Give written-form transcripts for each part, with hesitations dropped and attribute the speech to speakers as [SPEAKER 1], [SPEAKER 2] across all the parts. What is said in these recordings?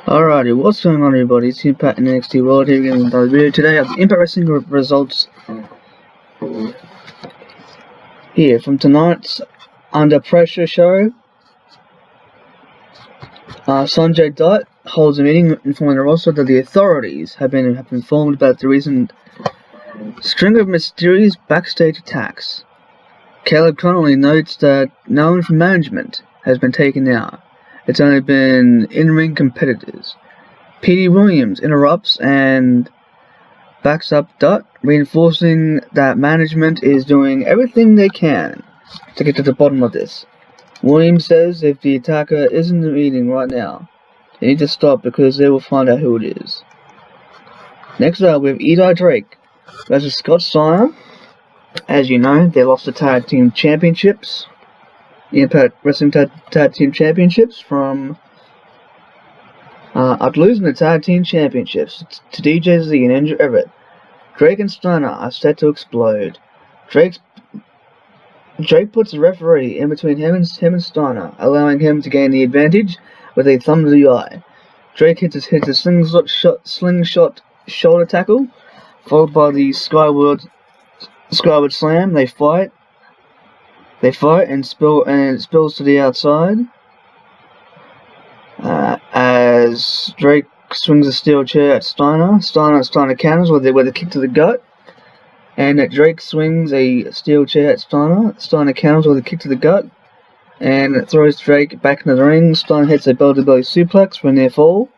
[SPEAKER 1] Alrighty, what's going on everybody? It's Impact and NXT World here again with another video. Today I have the Impact Wrestling results here from tonight's Under Pressure show. Sanjay Dutt holds a meeting informing the roster that the authorities have been informed about the recent string of mysterious backstage attacks. Caleb Connolly notes that no one from management has been taken out. It's only been in-ring competitors. Petey Williams interrupts and backs up Dutt, reinforcing that management is doing everything they can to get to the bottom of this. Williams says if the attacker isn't in the meeting right now, they need to stop because they will find out who it is. Next up, we have Eli Drake versus Scott Steiner. As you know, they lost the tag team championships. The Impact Wrestling Tag Team Championships from after losing the Tag Team Championships to DJZ and Andrew Everett. Drake and Steiner are set to explode. Drake puts the referee in between him and Steiner, allowing him to gain the advantage with a thumb to the eye. Drake hits a slingshot shoulder tackle, followed by the skyward slam. They fight and it spills to the outside as Drake swings a steel chair at Steiner. Steiner counters with a kick to the gut, and Drake swings a steel chair at Steiner. Steiner counters with a kick to the gut and throws Drake back into the ring. Steiner hits a belly-to-belly suplex for a near fall.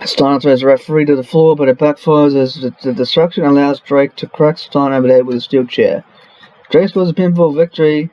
[SPEAKER 1] Steiner throws the referee to the floor, but it backfires as the destruction allows Drake to crack Steiner over the head with a steel chair. Drake scores a pinfall victory.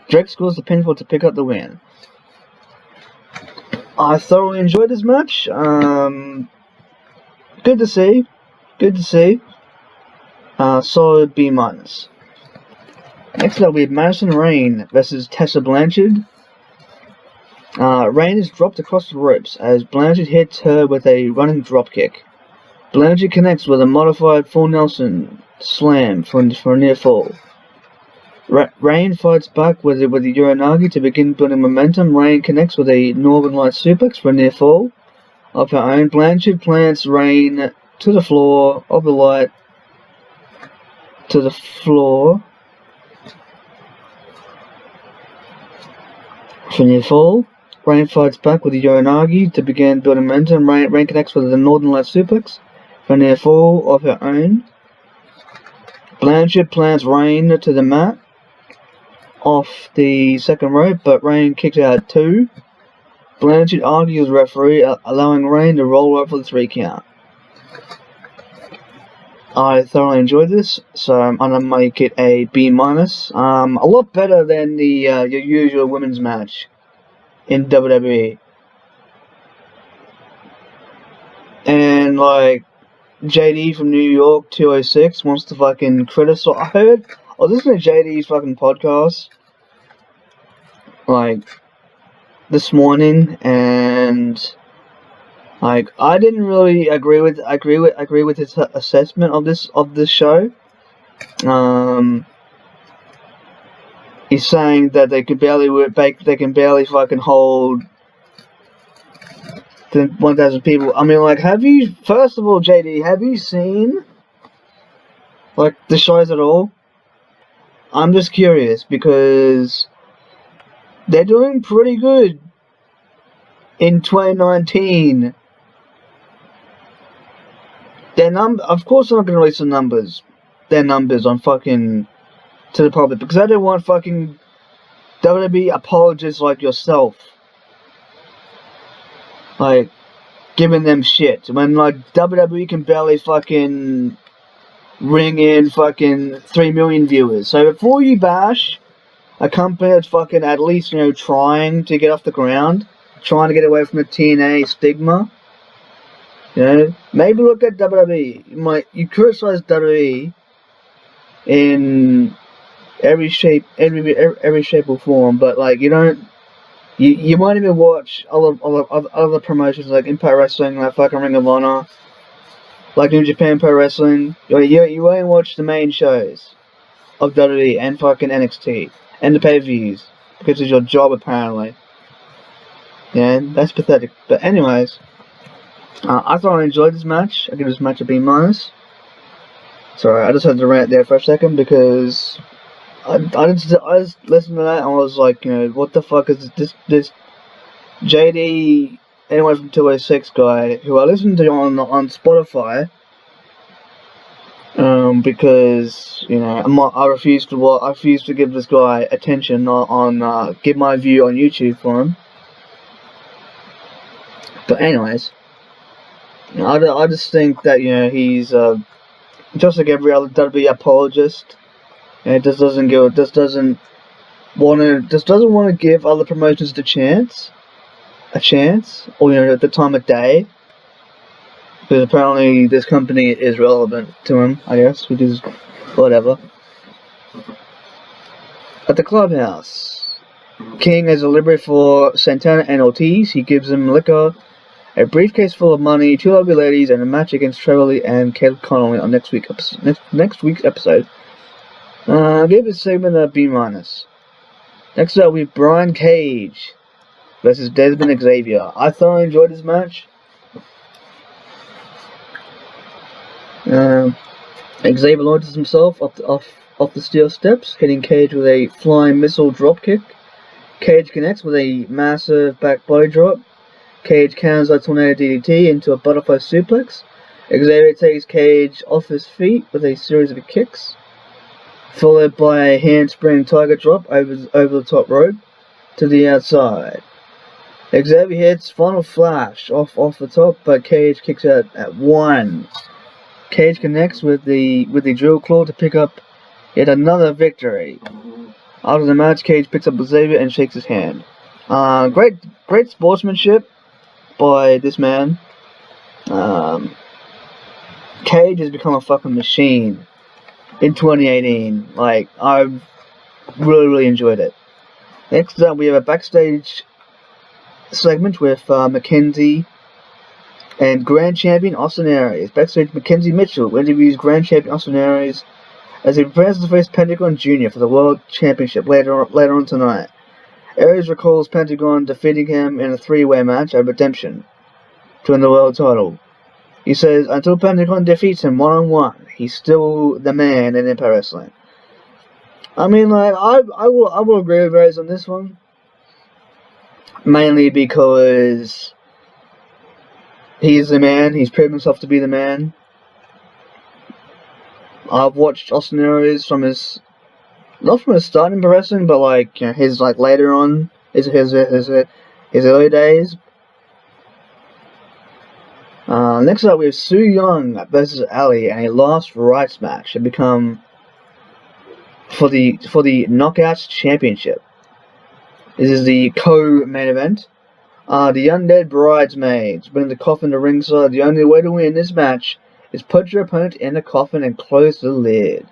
[SPEAKER 1] Drake scores the pinfall to pick up the win. I thoroughly enjoyed this match. Good to see. Solid B-. Next up, we have Madison Rayne versus Tessa Blanchard. Rayne is dropped across the ropes as Blanchard hits her with a running dropkick. Blanchard connects with a modified full Nelson slam for a near fall. Rayne fights back with the Uranagi to begin building momentum. Rayne connects with a Northern Lights suplex for a near fall. Of her own, Blanchard plants Rayne to the floor of the light to the floor for a near fall. Rayne fights back with the Uranagi to begin building momentum. Rayne connects with the Northern Lights suplex for a near fall of her own. Blanchard plants Rayne to the mat off the second rope, but Rayne kicks out at 2. Blanchard argues with the referee, allowing Rayne to roll over for the 3 count. I thoroughly enjoyed this, so I'm gonna make it a B-. A lot better than the your usual women's match in WWE. And like JD from New York 206 wants to fucking criticize. I was listening to JD's fucking podcast like this morning, and like I didn't really agree with his assessment of this show. He's saying that they can barely fucking hold 1,000 people. I mean, like, first of all, JD, have you seen like the shows at all? I'm just curious because they're doing pretty good in 2019. Of course, I'm not gonna release their numbers on fucking to the public because I don't want fucking WWE apologists like yourself like giving them shit when like WWE can barely fucking ring in fucking 3 million viewers. So before you bash a company that's fucking at least, you know, trying to get off the ground, trying to get away from the TNA stigma, you know, maybe look at WWE. You criticize WWE in every shape or form, but like you don't. You might even watch other promotions like Impact Wrestling, like fucking Ring of Honor, like New Japan Pro Wrestling. You won't watch the main shows of WWE and fucking NXT and the pay-per-views because it's your job apparently. Yeah, that's pathetic. But anyways, I thought I enjoyed this match. I give this match a B minus. Sorry, I just had to rant there for a second because I just listened to that and I was like, what the fuck is this JD anyone from 206 guy who I listened to on Spotify. Because I refuse to give this guy attention give my view on YouTube for him. But anyways, I just think that he's just like every other WWE apologist. And just doesn't want to give other promotions a chance, or at the time of day. Because apparently this company is relevant to him, I guess, which is whatever. At the clubhouse, King has a delivery for Santana and Ortiz. He gives them liquor, a briefcase full of money, 2 lovely ladies, and a match against Trevor Lee and Caleb Connolly on next week's episode. I gave this segment a B minus. Next up, we have Brian Cage versus Desmond Xavier. I thoroughly enjoyed this match. Xavier launches himself off the steel steps, hitting Cage with a flying missile dropkick. Cage connects with a massive back body drop. Cage counters a tornado DDT into a butterfly suplex. Xavier takes Cage off his feet with a series of kicks, followed by a handspring tiger drop over the top rope to the outside. Xavier hits Final Flash off the top, but Cage kicks out at 1. Cage connects with the drill claw to pick up yet another victory. After the match, Cage picks up Xavier and shakes his hand. Great sportsmanship by this man. Cage has become a fucking machine in 2018. Like, I've really enjoyed it. Next up, we have a backstage segment with Mackenzie and Grand Champion Austin Aries. Backstage, Mackenzie Mitchell interviews Grand Champion Austin Aries as he prepares to face Pentagon Jr. for the World Championship later on tonight. Aries recalls Pentagon defeating him in a 3-way match at Redemption to win the world title. He says, until Pentagon defeats him one-on-one, he's still the man in Impact Wrestling. I mean, like, I will agree with Aries on this one. Mainly because he's the man. He's proven himself to be the man. I've watched Austin Aries not from his start in wrestling, but like his later on, his early days. Next up, we have Su Yung versus Ali, and a last rights match to become for the Knockouts Championship. This is the co-main event. The Undead Bridesmaids bring the coffin to ringside. The only way to win this match is put your opponent in the coffin and close the lid.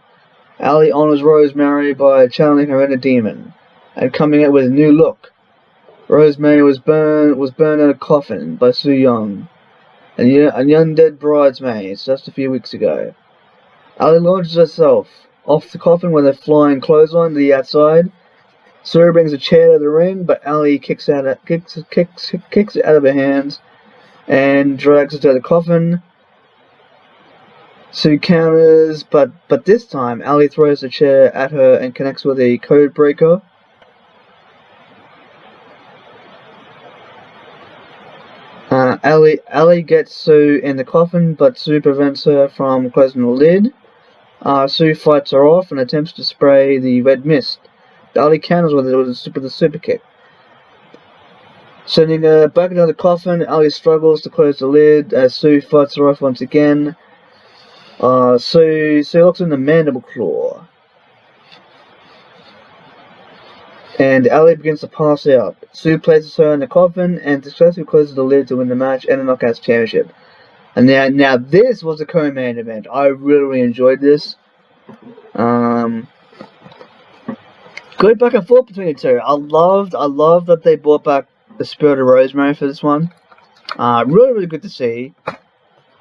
[SPEAKER 1] Ali honors Rosemary by channeling her inner demon and coming out with a new look. Rosemary was burned in a coffin by Su Yung and the Undead Bridesmaids just a few weeks ago. Ali launches herself off the coffin with a flying clothesline to the outside. Sue brings a chair to the ring, but Ali kicks it out of her hands and drags it to the coffin. Sue counters, but this time Ali throws the chair at her and connects with a code breaker. Ali gets Sue in the coffin, but Sue prevents her from closing the lid. Sue fights her off and attempts to spray the red mist. Ali counters with a super kick. Sending her back into the coffin, Ali struggles to close the lid as Sue fights her off once again. Sue locks in the mandible claw. And Ali begins to pass out. Sue places her in the coffin and successfully closes the lid to win the match and the Knockouts Championship. And now this was a co-main event. I really enjoyed this. Good back and forth between the two. I love that they brought back the Spirit of Rosemary for this one. Really good to see.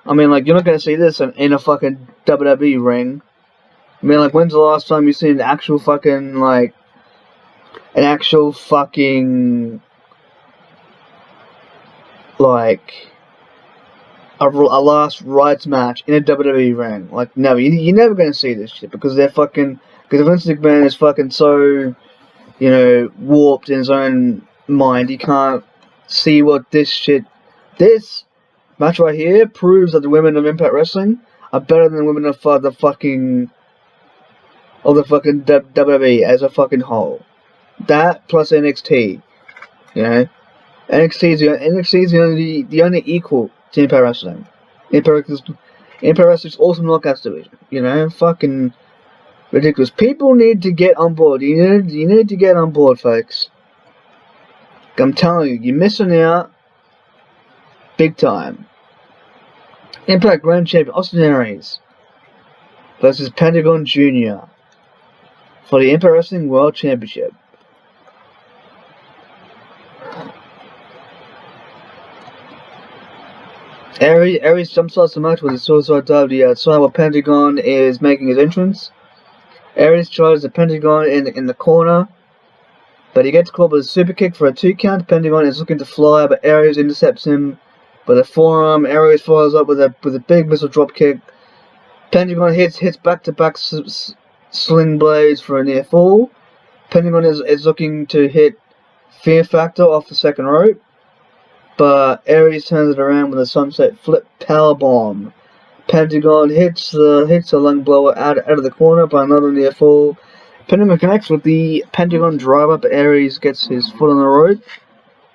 [SPEAKER 1] I mean, like, you're not going to see this in a fucking WWE ring. I mean, like, when's the last time you've seen an actual fucking like a last rights match in a WWE ring. Like, no, you're never gonna see this shit because they're fucking. Because Vince McMahon is fucking so, warped in his own mind. He can't see what this match right here proves that the women of Impact Wrestling are better than the women of the fucking WWE as a fucking whole. That plus NXT, NXT is the only equal to Impact Wrestling. Impact Wrestling's awesome knockouts division. Fucking ridiculous. People need to get on board. You need to get on board, folks. I'm telling you, you're missing out big time. Impact Grand Champion Austin Aries versus Pentagon Jr. for the Impact Wrestling World Championship. Aries jumpstarts the match with a suicide dive to the outside while Pentagon is making his entrance. Aries tries the Pentagon in the corner, but he gets caught with a super kick for a 2 count. Pentagon is looking to fly, but Aries intercepts him with a forearm. Aries follows up with a big missile drop kick. Pentagon hits back-to-back sling blades for a near fall. Pentagon is looking to hit Fear Factor off the second rope, but Aries turns it around with a sunset flip powerbomb. Pentagon hits a lung blower out of the corner by another near fall. Pentagon connects with the Pentagon driver, but Aries gets his foot on the rope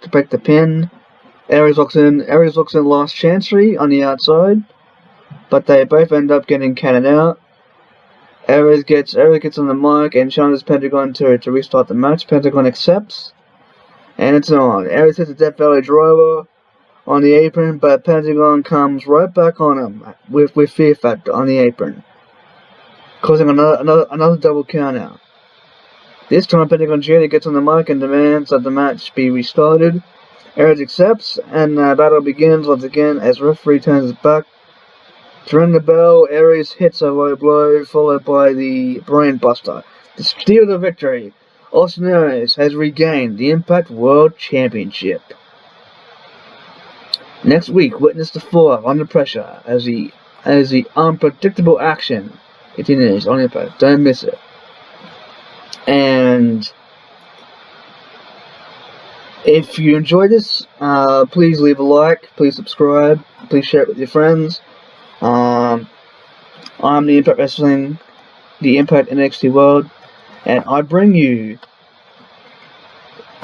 [SPEAKER 1] to break the pin. Aries looks in last chancery on the outside, but they both end up getting counted out. Aries gets on the mic and challenges Pentagon to restart the match. Pentagon accepts, and it's on. Aries hits a Death Valley driver on the apron, but Pentagon comes right back on him with Fear Factor on the apron, causing another double count out. This time Pentagon Jr. gets on the mic and demands that the match be restarted. Aries accepts, and battle begins once again as referee turns his back to ring the bell. Aries hits a low blow, followed by the Brain Buster to steal the victory. Austin Aries has regained the Impact World Championship. Next week, witness the fallout under pressure as the unpredictable action continues on Impact. Don't miss it. And if you enjoyed this, please leave a like, please subscribe, please share it with your friends. I'm the Impact Wrestling, the Impact NXT World, and I bring you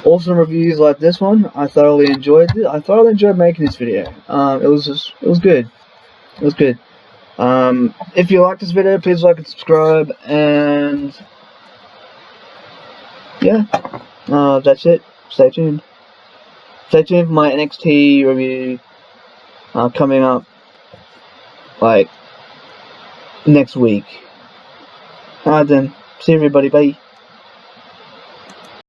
[SPEAKER 1] awesome reviews like this one. I thoroughly enjoyed it. I thoroughly enjoyed making this video. It was good. It was good. If you like this video, please like and subscribe, and yeah, that's it. Stay tuned. Stay tuned for my NXT review coming up like next week. Alright then, see everybody, bye.